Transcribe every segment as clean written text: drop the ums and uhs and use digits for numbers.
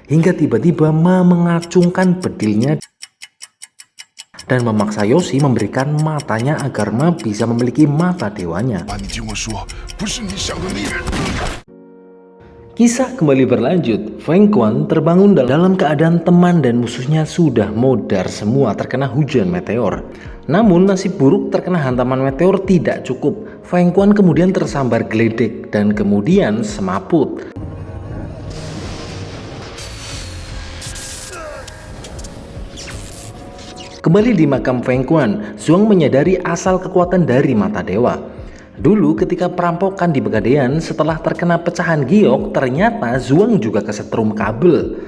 hingga tiba-tiba Ma mengacungkan bedilnya dan memaksa Yoshi memberikan matanya agar Ma bisa memiliki mata dewanya. Kisah kembali berlanjut. Feng Quan terbangun dalam keadaan teman dan musuhnya sudah modar semua terkena hujan meteor. Namun nasib buruk terkena hantaman meteor tidak cukup. Feng Quan kemudian tersambar geledek dan kemudian semaput. Kembali di makam Feng Quan, Zhuang menyadari asal kekuatan dari mata dewa. Dulu ketika perampokan di Pegadaian, setelah terkena pecahan giok, ternyata Zhuang juga kesetrum kabel.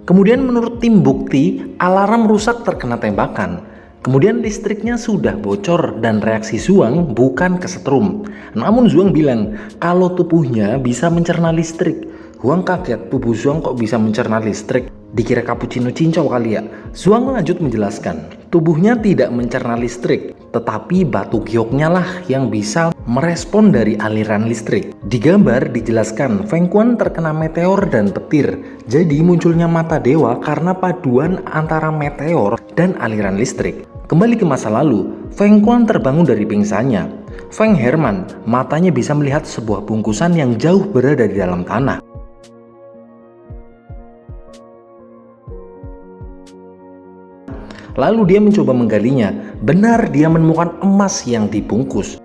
Kemudian menurut tim bukti, alarm rusak terkena tembakan. Kemudian listriknya sudah bocor dan reaksi Zhuang bukan kesetrum. Namun Zhuang bilang kalau tubuhnya bisa mencerna listrik. Huang kaget, tubuh Zhuang kok bisa mencerna listrik? Dikira cappuccino cincau kali ya? Zhuang lanjut menjelaskan, tubuhnya tidak mencerna listrik, tetapi batu gioknya lah yang bisa merespon dari aliran listrik. Di gambar dijelaskan Feng Quan terkena meteor dan petir. Jadi munculnya mata dewa karena paduan antara meteor dan aliran listrik. Kembali ke masa lalu, Feng Quan terbangun dari pingsannya. Feng Herman, matanya bisa melihat sebuah bungkusan yang jauh berada di dalam tanah. Lalu dia mencoba menggalinya. Benar, dia menemukan emas yang dibungkus.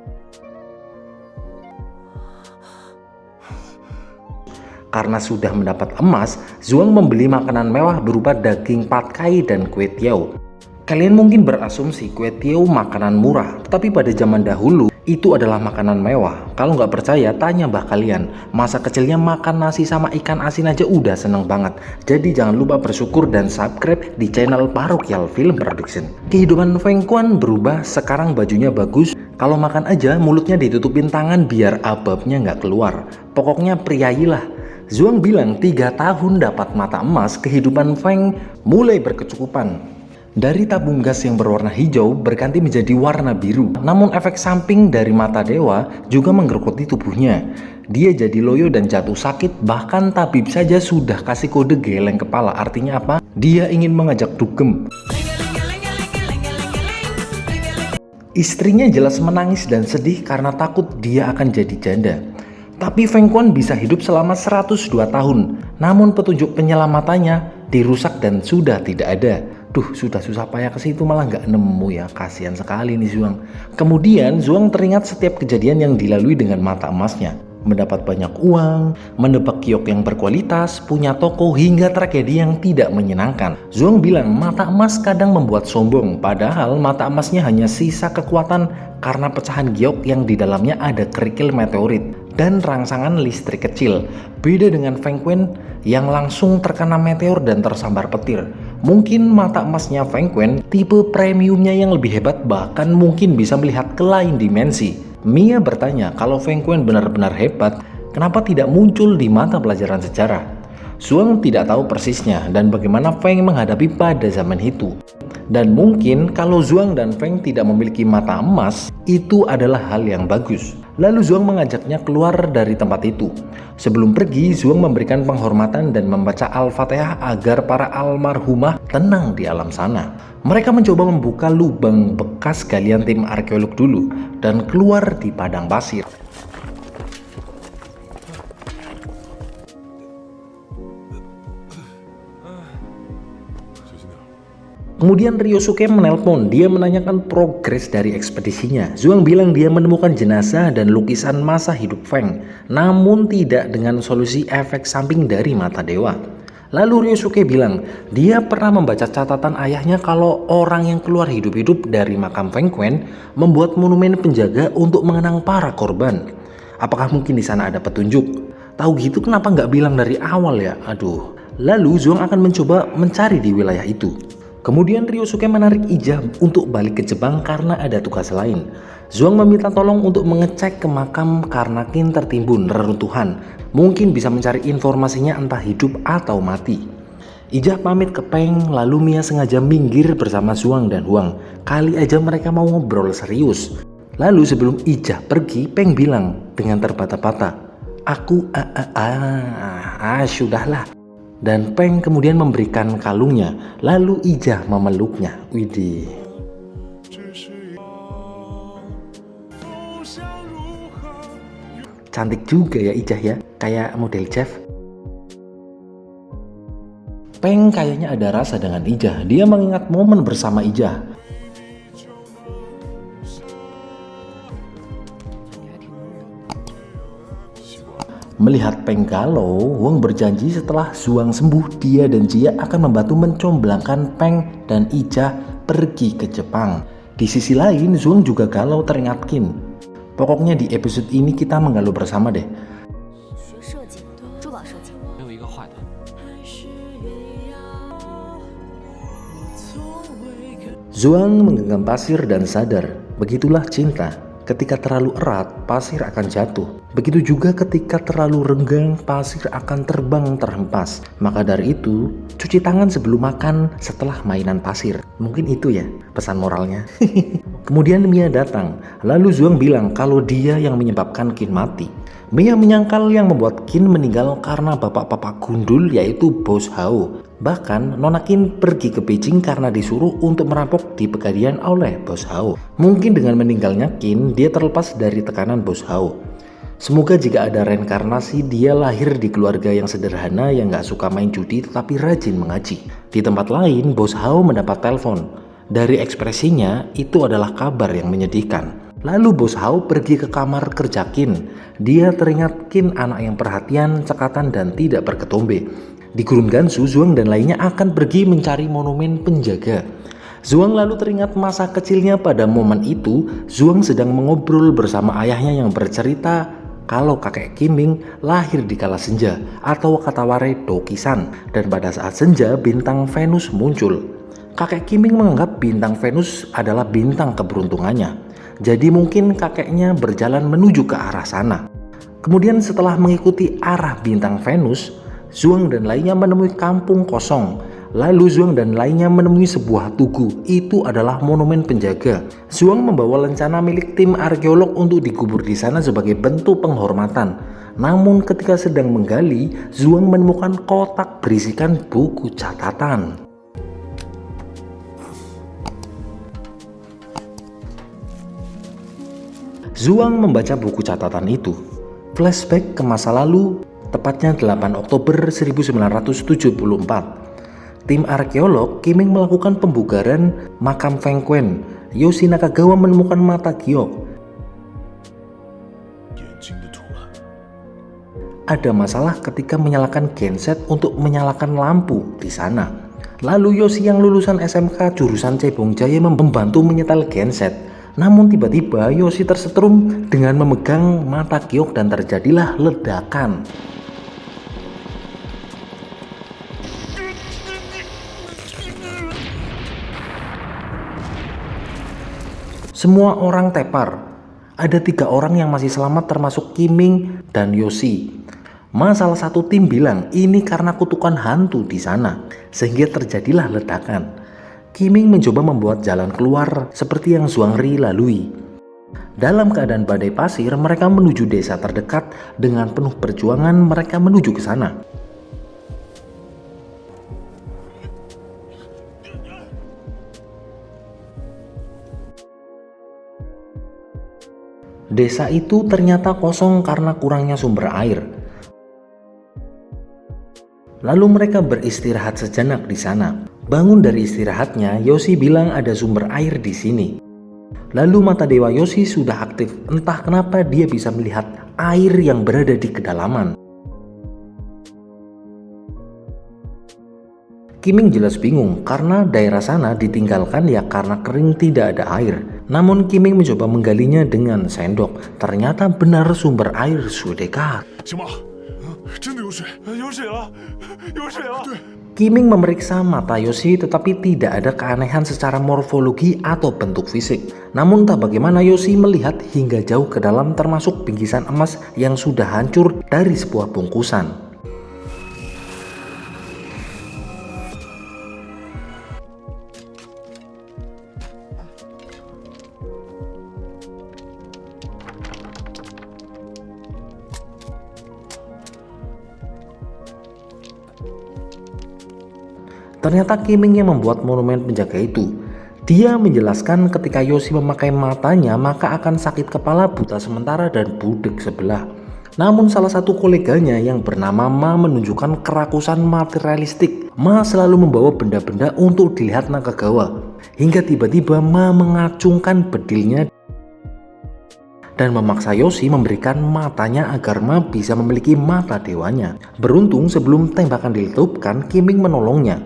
Karena sudah mendapat emas, Zhuang membeli makanan mewah berupa daging patkai dan kue tiao. Kalian mungkin berasumsi kue tiao makanan murah, tapi pada zaman dahulu itu adalah makanan mewah. Kalau nggak percaya, tanya mbah kalian. Masa kecilnya makan nasi sama ikan asin aja udah seneng banget. Jadi jangan lupa bersyukur dan subscribe di channel Parokial Film Production. Kehidupan Feng Quan berubah, sekarang bajunya bagus. Kalau makan aja mulutnya ditutupin tangan biar ababnya nggak keluar. Pokoknya priayilah. Zhuang bilang 3 tahun dapat mata emas, kehidupan Feng mulai berkecukupan. Dari tabung gas yang berwarna hijau berganti menjadi warna biru. Namun efek samping dari mata dewa juga menggerogoti tubuhnya. Dia jadi loyo dan jatuh sakit, bahkan tabib saja sudah kasih kode geleng kepala. Artinya apa? Dia ingin mengajak dugem. Istrinya jelas menangis dan sedih karena takut dia akan jadi janda. Tapi Feng Quan bisa hidup selama 102 tahun. Namun petunjuk penyelamatannya dirusak dan sudah tidak ada. Duh, sudah susah payah ke situ malah nggak nemu ya. Kasihan sekali nih Zhuang. Kemudian Zhuang teringat setiap kejadian yang dilalui dengan mata emasnya. Mendapat banyak uang, menebak giok yang berkualitas, punya toko, hingga tragedi yang tidak menyenangkan. Zhuang bilang mata emas kadang membuat sombong, padahal mata emasnya hanya sisa kekuatan karena pecahan giok yang di dalamnya ada kerikil meteorit dan rangsangan listrik kecil. Beda dengan Feng Quan yang langsung terkena meteor dan tersambar petir. Mungkin mata emasnya Feng Quan tipe premiumnya yang lebih hebat, bahkan mungkin bisa melihat ke lain dimensi. Mia bertanya kalau Feng Quan benar-benar hebat, kenapa tidak muncul di mata pelajaran sejarah? Zhuang tidak tahu persisnya dan bagaimana Feng menghadapi pada zaman itu. Dan mungkin kalau Zhuang dan Feng tidak memiliki mata emas, itu adalah hal yang bagus. Lalu Zhuang mengajaknya keluar dari tempat itu. Sebelum pergi, Zhuang memberikan penghormatan dan membaca Al-Fatihah agar para almarhumah tenang di alam sana. Mereka mencoba membuka lubang bekas galian tim arkeolog dulu dan keluar di padang pasir. Kemudian Ryosuke menelpon, dia menanyakan progres dari ekspedisinya. Zhuang bilang dia menemukan jenazah dan lukisan masa hidup Feng, namun tidak dengan solusi efek samping dari mata dewa. Lalu Ryosuke bilang, dia pernah membaca catatan ayahnya kalau orang yang keluar hidup-hidup dari makam Feng Quan membuat monumen penjaga untuk mengenang para korban. Apakah mungkin di sana ada petunjuk? Tahu gitu kenapa nggak bilang dari awal ya? Aduh. Lalu Zhuang akan mencoba mencari di wilayah itu. Kemudian Ryosuke menarik Ija untuk balik ke Jepang karena ada tugas lain. Zhuang meminta tolong untuk mengecek ke makam karena Qin tertimbun reruntuhan. Mungkin bisa mencari informasinya entah hidup atau mati. Ijah pamit ke Peng, lalu Mia sengaja minggir bersama Zuang dan Huang. Kali aja mereka mau ngobrol serius. Lalu sebelum Ijah pergi, Peng bilang dengan terbata-bata, "Aku sudahlah." Dan Peng kemudian memberikan kalungnya, lalu Ijah memeluknya. Widih. Cantik juga ya Ijah ya, kayak model Jeff. Peng kayaknya ada rasa dengan Ijah. Dia mengingat momen bersama Ijah. Melihat Peng galau, Huang berjanji setelah Zuang sembuh, dia dan Jia akan membantu mencomblangkan Peng dan Ijah pergi ke Jepang. Di sisi lain, Zuang juga galau teringat Qin. Pokoknya di episode ini kita menggalau bersama deh. Zuang menggenggam pasir dan sadar, begitulah cinta. Ketika terlalu erat, pasir akan jatuh. Begitu juga ketika terlalu renggang, pasir akan terbang terhempas. Maka dari itu, cuci tangan sebelum makan setelah mainan pasir. Mungkin itu ya pesan moralnya. Kemudian Mia datang, lalu Zuang bilang kalau dia yang menyebabkan Qin mati. Mia menyangkal yang membuat Qin meninggal karena bapak-bapak gundul yaitu Bos Hao. Bahkan Nona Qin pergi ke Beijing karena disuruh untuk merampok di Pegadian oleh Bos Hao. Mungkin dengan meninggalnya Qin, dia terlepas dari tekanan Bos Hao. Semoga jika ada reinkarnasi, dia lahir di keluarga yang sederhana yang gak suka main judi tetapi rajin mengaji. Di tempat lain, Bos Hao mendapat telepon. Dari ekspresinya, itu adalah kabar yang menyedihkan. Lalu Bos Hao pergi ke kamar kerja Qin. Dia teringat Qin anak yang perhatian, cekatan, dan tidak berketombe. Di Gurun Gansu, Zuang dan lainnya akan pergi mencari monumen penjaga. Zuang lalu teringat masa kecilnya. Pada momen itu, Zuang sedang mengobrol bersama ayahnya yang bercerita kalau kakek Qiming lahir di kala senja atau kataware Dokisan, dan pada saat senja bintang Venus muncul. Kakek Qiming menganggap bintang Venus adalah bintang keberuntungannya. Jadi mungkin kakeknya berjalan menuju ke arah sana. Kemudian setelah mengikuti arah bintang Venus, Zuang dan lainnya menemui kampung kosong. Lalu Zuang dan lainnya menemui sebuah tugu. Itu adalah monumen penjaga. Zuang membawa lencana milik tim arkeolog untuk dikubur di sana sebagai bentuk penghormatan. Namun ketika sedang menggali, Zuang menemukan kotak berisikan buku catatan. Zuang membaca buku catatan itu. Flashback ke masa lalu, tepatnya 8 Oktober 1974. Tim arkeolog Qiming melakukan pembugaran makam Feng Quan. Yoshi Nakagawa menemukan mata giok. Ada masalah ketika menyalakan genset untuk menyalakan lampu di sana. Lalu Yoshi yang lulusan SMK jurusan Cebong Jaya membantu menyetel genset. Namun tiba-tiba Yoshi tersetrum dengan memegang mata giok dan terjadilah ledakan. Semua orang tepar. Ada 3 orang yang masih selamat termasuk Qiming dan Yoshi. Salah satu tim bilang ini karena kutukan hantu di sana, sehingga terjadilah ledakan. Qiming mencoba membuat jalan keluar seperti yang Zuang Ri lalui. Dalam keadaan badai pasir, mereka menuju desa terdekat. Dengan penuh perjuangan mereka menuju ke sana. Desa itu ternyata kosong karena kurangnya sumber air. Lalu mereka beristirahat sejenak di sana. Bangun dari istirahatnya, Yoshi bilang ada sumber air di sini. Lalu mata Dewa Yoshi sudah aktif. Entah kenapa dia bisa melihat air yang berada di kedalaman. Qiming jelas bingung karena daerah sana ditinggalkan ya karena kering tidak ada air. Namun Qiming mencoba menggalinya dengan sendok. Ternyata benar sumber air sudah dekat. Qiming memeriksa mata Yoshi tetapi tidak ada keanehan secara morfologi atau bentuk fisik. Namun tak bagaimana Yoshi melihat hingga jauh ke dalam termasuk bingkisan emas yang sudah hancur dari sebuah bungkusan. Ternyata Kiming yang membuat monumen penjaga itu. Dia menjelaskan ketika Yoshi memakai matanya maka akan sakit kepala, buta sementara, dan budek sebelah. Namun salah satu koleganya yang bernama Ma menunjukkan kerakusan materialistik. Ma selalu membawa benda-benda untuk dilihat Nakagawa. Hingga tiba-tiba Ma mengacungkan bedilnya dan memaksa Yoshi memberikan matanya agar Ma bisa memiliki mata dewanya. Beruntung sebelum tembakan diletupkan, Kiming menolongnya.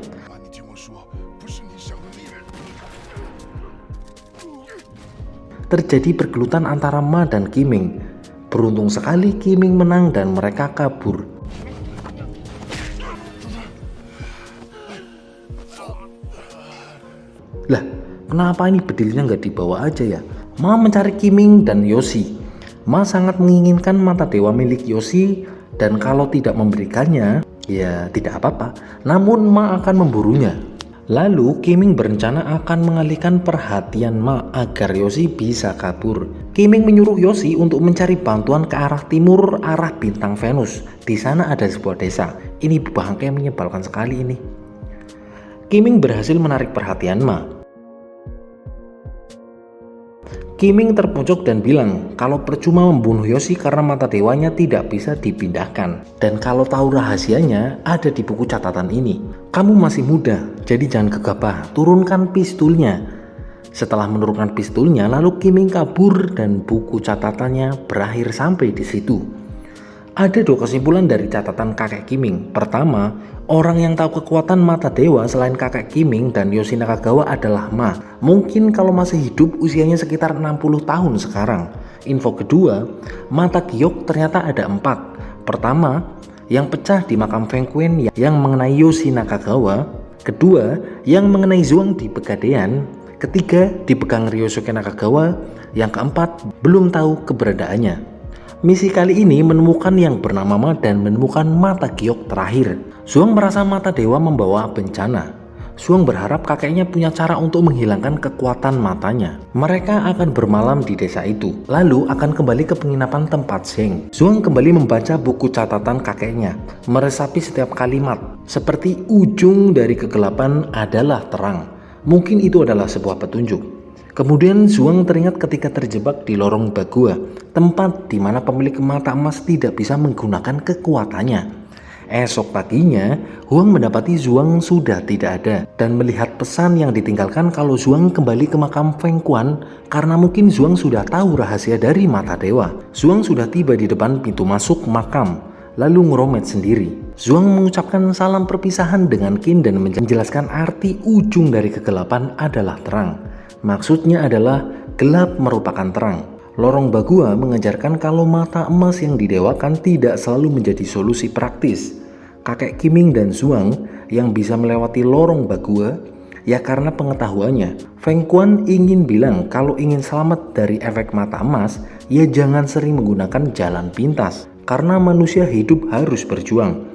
Terjadi pergelutan antara Ma dan Kiming. Beruntung sekali Kiming menang dan mereka kabur. Lah, kenapa ini bedilnya nggak dibawa aja ya? Ma mencari Kiming dan Yoshi. Ma sangat menginginkan mata dewa milik Yoshi dan kalau tidak memberikannya, ya tidak apa-apa. Namun Ma akan memburunya. Lalu Kiming berencana akan mengalihkan perhatian Ma agar Yoshi bisa kabur. Kiming menyuruh Yoshi untuk mencari bantuan ke arah timur, arah bintang Venus. Di sana ada sebuah desa. Ini bangke menyebalkan sekali ini. Kiming berhasil menarik perhatian Ma. Kiming terpojok dan bilang kalau percuma membunuh Yoshi karena mata dewanya tidak bisa dipindahkan. Dan kalau tahu rahasianya ada di buku catatan ini. Kamu masih muda, jadi jangan gegabah, turunkan pistolnya. Setelah menurunkan pistolnya, lalu Kiming kabur dan buku catatannya berakhir sampai di situ. Ada dua kesimpulan dari catatan kakek Kiming. Pertama, orang yang tahu kekuatan mata dewa selain kakek Kiming dan Yoshi Nakagawa adalah Ma. Mungkin kalau masih hidup usianya sekitar 60 tahun sekarang. Info kedua, mata giok ternyata ada 4. Pertama, yang pecah di makam Feng Quan yang mengenai Yoshi Nakagawa. Kedua, yang mengenai Zhuang di Pegadaian. Ketiga, dipegang Ryosuke Nakagawa. Yang keempat, belum tahu keberadaannya. Misi kali ini menemukan yang bernama Ma dan menemukan mata giok terakhir. Zhuang merasa mata dewa membawa bencana. Zhuang berharap kakeknya punya cara untuk menghilangkan kekuatan matanya. Mereka akan bermalam di desa itu, lalu akan kembali ke penginapan tempat Zheng. Zhuang kembali membaca buku catatan kakeknya, meresapi setiap kalimat, seperti ujung dari kegelapan adalah terang. Mungkin itu adalah sebuah petunjuk. Kemudian Zhuang teringat ketika terjebak di lorong Bagua, tempat di mana pemilik mata emas tidak bisa menggunakan kekuatannya. Esok paginya, Huang mendapati Zhuang sudah tidak ada dan melihat pesan yang ditinggalkan kalau Zhuang kembali ke makam Feng Quan karena mungkin Zhuang sudah tahu rahasia dari mata dewa. Zhuang sudah tiba di depan pintu masuk makam, lalu ngeromet sendiri. Zhuang mengucapkan salam perpisahan dengan Qin dan menjelaskan arti ujung dari kegelapan adalah terang. Maksudnya adalah gelap merupakan terang. Lorong Bagua mengajarkan kalau mata emas yang didewakan tidak selalu menjadi solusi praktis. Kakek Kiming dan Zhuang yang bisa melewati lorong Bagua ya karena pengetahuannya. Feng Quan ingin bilang kalau ingin selamat dari efek mata emas ya jangan sering menggunakan jalan pintas. Karena manusia hidup harus berjuang,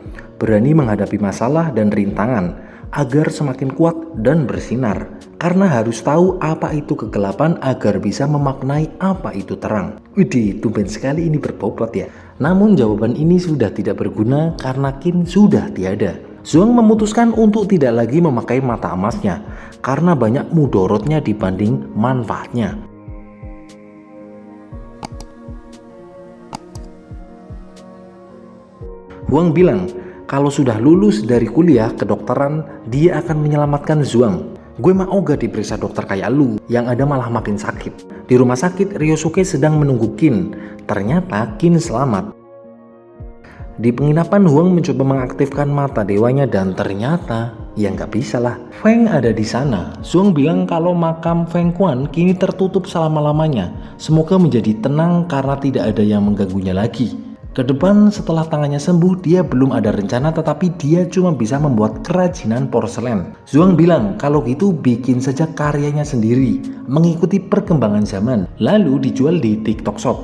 berani menghadapi masalah dan rintangan agar semakin kuat dan bersinar. Karena harus tahu apa itu kegelapan agar bisa memaknai apa itu terang. Widih, tumben sekali ini berbobot ya. Namun jawaban ini sudah tidak berguna karena Qin sudah tiada. Zhuang memutuskan untuk tidak lagi memakai mata emasnya karena banyak mudorotnya dibanding manfaatnya. Huang bilang kalau sudah lulus dari kuliah kedokteran dia akan menyelamatkan Zhuang. Gue mau gak diperiksa dokter kayak lu, yang ada malah makin sakit. Di rumah sakit Ryosuke sedang menunggu Qin. Ternyata Qin selamat. Di penginapan Huang mencoba mengaktifkan mata dewanya dan ternyata ya nggak bisa lah. Feng ada di sana. Zhuang bilang kalau makam Feng Quan kini tertutup selama-lamanya. Semoga menjadi tenang karena tidak ada yang mengganggunya lagi. Kedepan setelah tangannya sembuh dia belum ada rencana tetapi dia cuma bisa membuat kerajinan porselen. Zhuang bilang kalau gitu bikin saja karyanya sendiri mengikuti perkembangan zaman lalu dijual di TikTok Shop.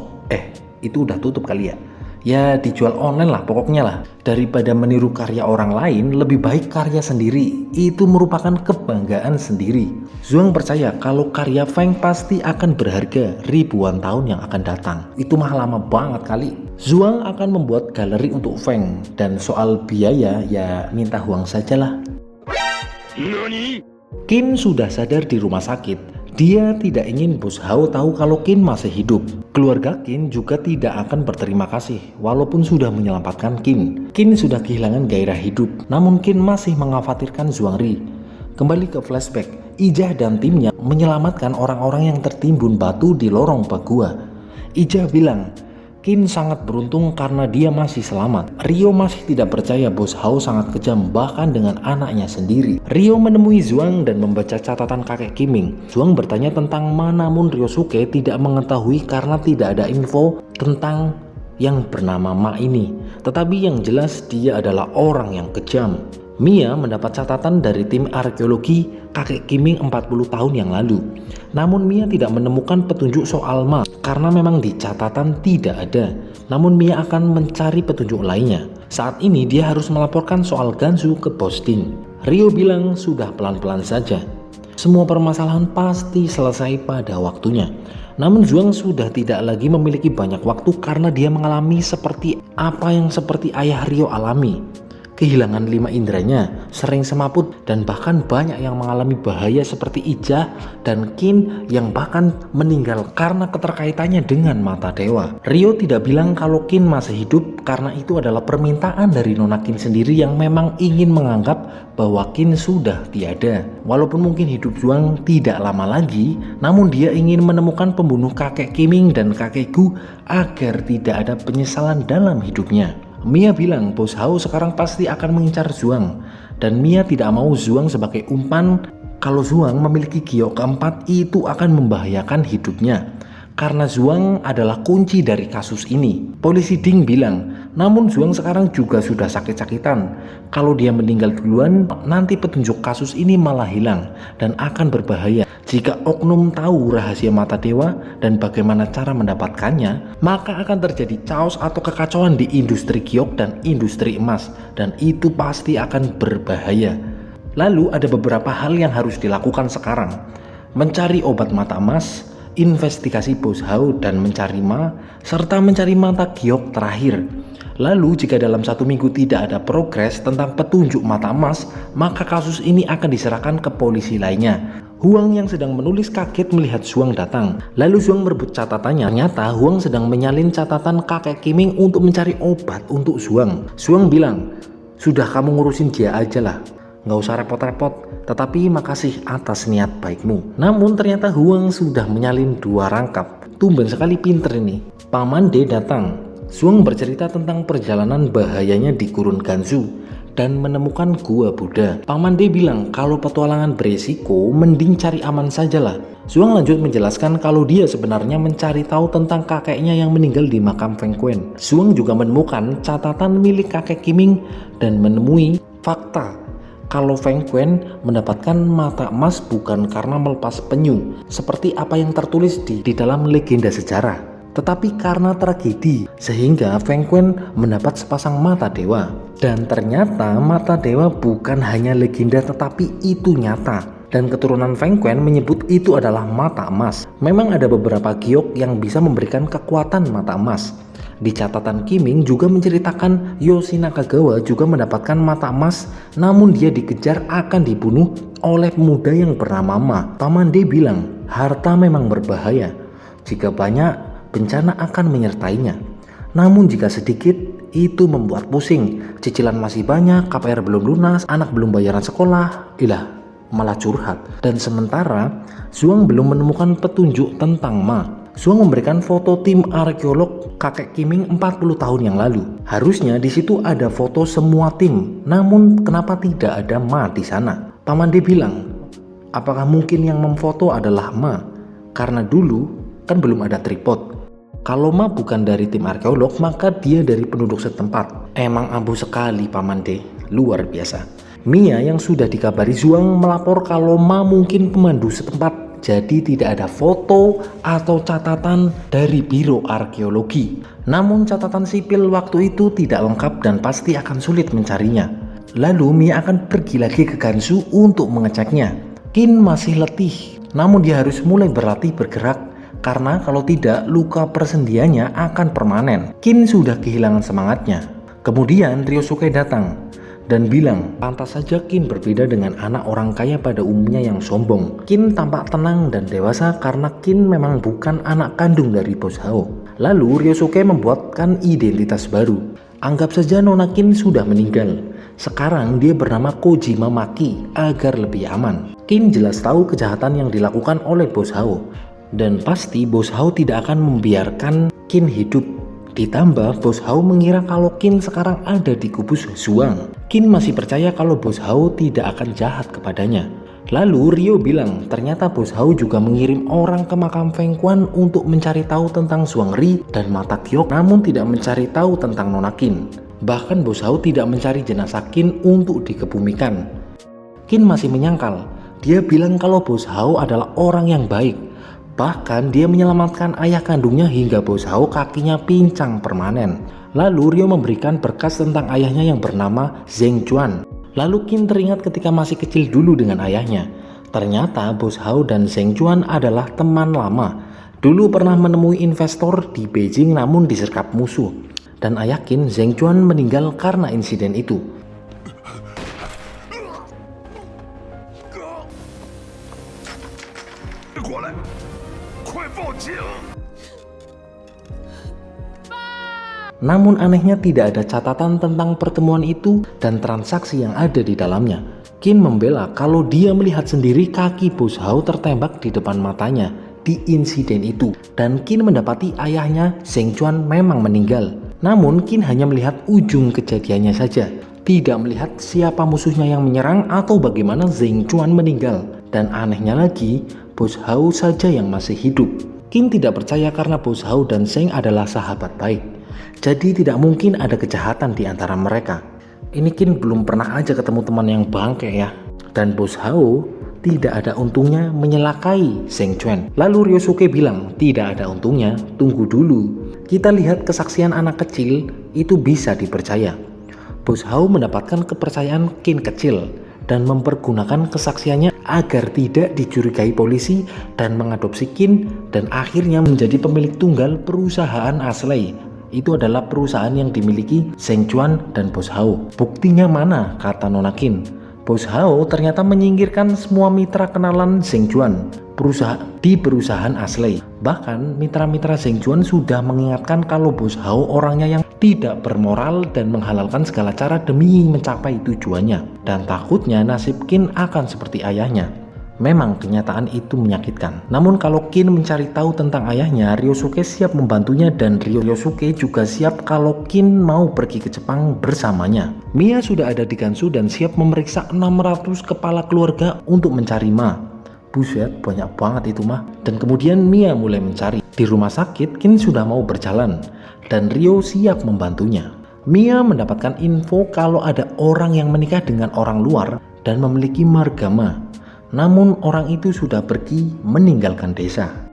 Itu udah tutup kali ya. Ya dijual online lah pokoknya lah. Daripada meniru karya orang lain lebih baik karya sendiri. Itu merupakan kebanggaan sendiri. Zhuang percaya kalau karya Feng pasti akan berharga ribuan tahun yang akan datang. Itu mah lama banget kali. Zhuang akan membuat galeri untuk Feng. Dan soal biaya ya minta Huang sajalah. Kin sudah sadar di rumah sakit. Dia tidak ingin Bos Hao tahu kalau Kin masih hidup. Keluarga Kin juga tidak akan berterima kasih walaupun sudah menyelamatkan Kin. Kin sudah kehilangan gairah hidup, namun Kin masih mengkhawatirkan Zhuangri. Kembali ke flashback, Ijah dan timnya menyelamatkan orang-orang yang tertimbun batu di lorong Bagua. Ijah bilang, Kin sangat beruntung karena dia masih selamat. Ryo masih tidak percaya Bos Hao sangat kejam bahkan dengan anaknya sendiri. Ryo menemui Zhuang dan membaca catatan kakek Qiming. Zhuang bertanya tentang Ma, namun Ryosuke tidak mengetahui karena tidak ada info tentang yang bernama Ma ini. Tetapi yang jelas dia adalah orang yang kejam. Mia mendapat catatan dari tim arkeologi kakek Qiming 40 tahun yang lalu. Namun Mia tidak menemukan petunjuk soal Ma karena memang di catatan tidak ada. Namun Mia akan mencari petunjuk lainnya. Saat ini dia harus melaporkan soal Gansu ke Bos Ding. Ryo bilang sudah pelan-pelan saja. Semua permasalahan pasti selesai pada waktunya. Namun Zhuang sudah tidak lagi memiliki banyak waktu karena dia mengalami seperti apa yang seperti ayah Ryo alami. Kehilangan 5 inderanya, sering semaput, dan bahkan banyak yang mengalami bahaya seperti Ijah dan Qin yang bahkan meninggal karena keterkaitannya dengan mata dewa. Ryo tidak bilang kalau Qin masih hidup karena itu adalah permintaan dari Nona Qin sendiri yang memang ingin menganggap bahwa Qin sudah tiada. Walaupun mungkin hidup Zhuang tidak lama lagi, namun dia ingin menemukan pembunuh kakek Qiming dan kakek Gu agar tidak ada penyesalan dalam hidupnya. Mia bilang Bos Hao sekarang pasti akan mengincar Zhuang, dan Mia tidak mau Zhuang sebagai umpan. Kalau Zhuang memiliki giok keempat itu akan membahayakan hidupnya karena Zhuang adalah kunci dari kasus ini. Polisi Ding bilang, namun Zhuang sekarang juga sudah sakit-sakitan. Kalau dia meninggal duluan, nanti petunjuk kasus ini malah hilang dan akan berbahaya. Jika oknum tahu rahasia mata dewa dan bagaimana cara mendapatkannya, maka akan terjadi chaos atau kekacauan di industri giok dan industri emas, dan itu pasti akan berbahaya. Lalu ada beberapa hal yang harus dilakukan sekarang. Mencari obat mata emas, investigasi Bos Hao dan mencari Ma, serta mencari mata giok terakhir. Lalu jika dalam 1 minggu tidak ada progres tentang petunjuk mata emas, maka kasus ini akan diserahkan ke polisi lainnya. Huang yang sedang menulis kaget melihat Zhuang datang. Lalu Zhuang merebut catatannya. Ternyata Huang sedang menyalin catatan kakek Qiming untuk mencari obat untuk Zhuang. Zhuang bilang, sudah kamu ngurusin dia aja lah, nggak usah repot-repot, tetapi makasih atas niat baikmu. Namun ternyata Huang sudah menyalin 2 rangkap. Tumben sekali pinter ini. Paman D datang. Zhuang bercerita tentang perjalanan bahayanya di gurun Gansu dan menemukan gua Buddha. Paman D bilang kalau petualangan beresiko mending cari aman sajalah. Zhuang lanjut menjelaskan kalau dia sebenarnya mencari tahu tentang kakeknya yang meninggal di makam Feng Quan. Zhuang juga menemukan catatan milik kakek Qiming dan menemui fakta kalau Feng Quan mendapatkan mata emas bukan karena melepas penyu seperti apa yang tertulis di dalam legenda sejarah, tetapi karena tragedi sehingga Feng Quan mendapat sepasang mata dewa. Dan ternyata mata dewa bukan hanya legenda tetapi itu nyata, dan keturunan Feng Quan menyebut itu adalah mata emas. Memang ada beberapa giok yang bisa memberikan kekuatan mata emas. Di catatan Qiming juga menceritakan Yoshi Nakagawa juga mendapatkan mata emas, namun dia dikejar akan dibunuh oleh pemuda yang bernama Ma. Paman D bilang harta memang berbahaya, jika banyak bencana akan menyertainya, namun jika sedikit itu membuat pusing. Cicilan masih banyak, KPR belum lunas, anak belum bayaran sekolah, malah curhat. Dan sementara Zhuang belum menemukan petunjuk tentang Ma. Zhuang memberikan foto tim arkeolog kakek Qiming 40 tahun yang lalu. Harusnya di situ ada foto semua tim, namun kenapa tidak ada Ma di sana? Paman D bilang, apakah mungkin yang memfoto adalah Ma? Karena dulu kan belum ada tripod. Kalau Ma bukan dari tim arkeolog, maka dia dari penduduk setempat. Emang ampuh sekali Paman D, luar biasa. Mia yang sudah dikabari Zhuang melapor kalau Ma mungkin pemandu setempat, jadi tidak ada foto atau catatan dari biro arkeologi. Namun catatan sipil waktu itu tidak lengkap dan pasti akan sulit mencarinya. Lalu Mia akan pergi lagi ke Gansu untuk mengeceknya. Qin masih letih, namun dia harus mulai berlatih bergerak, karena kalau tidak luka persendiannya akan permanen. Qin sudah kehilangan semangatnya. Kemudian Ryosuke datang. dan bilang pantas saja Kin berbeda dengan anak orang kaya pada umumnya yang sombong. Kin tampak tenang dan dewasa karena Kin memang bukan anak kandung dari Bos Hao. Lalu Ryosuke membuatkan identitas baru. Anggap saja Nona Kin sudah meninggal. Sekarang dia bernama Kojima Maki agar lebih aman. Kin jelas tahu kejahatan yang dilakukan oleh Bos Hao, dan pasti Bos Hao tidak akan membiarkan Kin hidup. Ditambah Bos Hao mengira kalau Kin sekarang ada di kubu Zhuang. Kin masih percaya kalau Bos Hao tidak akan jahat kepadanya. Lalu Ryo bilang ternyata Bos Hao juga mengirim orang ke makam Feng Quan untuk mencari tahu tentang Zhuang Ri dan Mata Giok, namun tidak mencari tahu tentang Nona Kin. Bahkan Bos Hao tidak mencari jenazah Kin untuk dikebumikan. Kin masih menyangkal. Dia bilang kalau Bos Hao adalah orang yang baik. Bahkan dia menyelamatkan ayah kandungnya hingga Bos Hao kakinya pincang permanen. Lalu Ryo memberikan berkas tentang ayahnya yang bernama Zheng Juan. Lalu Kin teringat ketika masih kecil dulu dengan ayahnya. Ternyata Bos Hao dan Zheng Juan adalah teman lama. Dulu pernah menemui investor di Beijing namun disergap musuh. Dan ayah Kin, Zheng Juan, meninggal karena insiden itu. Namun anehnya tidak ada catatan tentang pertemuan itu dan transaksi yang ada di dalamnya. Kin membela kalau dia melihat sendiri kaki Bos Hao tertembak di depan matanya di insiden itu. Dan Kin mendapati ayahnya Zheng Juan memang meninggal. Namun Kin hanya melihat ujung kejadiannya saja, tidak melihat siapa musuhnya yang menyerang atau bagaimana Zheng Juan meninggal. Dan anehnya lagi, Bos Hao saja yang masih hidup. Kin tidak percaya karena Bos Hao dan Zheng adalah sahabat baik. Jadi tidak mungkin ada kejahatan di antara mereka. Ini Kin belum pernah aja ketemu teman yang bangke ya. Dan Bos Hao tidak ada untungnya menyelakai Zheng Juan. Lalu Ryosuke bilang tidak ada untungnya, tunggu dulu. Kita lihat kesaksian anak kecil itu bisa dipercaya. Bos Hao mendapatkan kepercayaan Kin kecil dan mempergunakan kesaksiannya agar tidak dicurigai polisi dan mengadopsi Kin dan akhirnya menjadi pemilik tunggal perusahaan Ashley. Itu adalah perusahaan yang dimiliki Zheng Juan dan Bos Hao. Buktinya mana? Kata Nona Kin. Bos Hao ternyata menyingkirkan semua mitra kenalan Zheng Juan di perusahaan Ashley. Bahkan mitra-mitra Zheng Juan sudah mengingatkan kalau Bos Hao orangnya yang tidak bermoral dan menghalalkan segala cara demi mencapai tujuannya. Dan takutnya nasib Kin akan seperti ayahnya. Memang kenyataan itu menyakitkan. Namun kalau Kin mencari tahu tentang ayahnya, Ryosuke siap membantunya dan Ryosuke juga siap kalau Kin mau pergi ke Jepang bersamanya. Mia sudah ada di Gansu dan siap memeriksa 600 kepala keluarga untuk mencari Ma. Buset, banyak banget itu mah. Dan kemudian Mia mulai mencari. Di rumah sakit, Kin sudah mau berjalan dan Ryo siap membantunya. Mia mendapatkan info kalau ada orang yang menikah dengan orang luar dan memiliki marga Ma. Namun orang itu sudah pergi meninggalkan desa.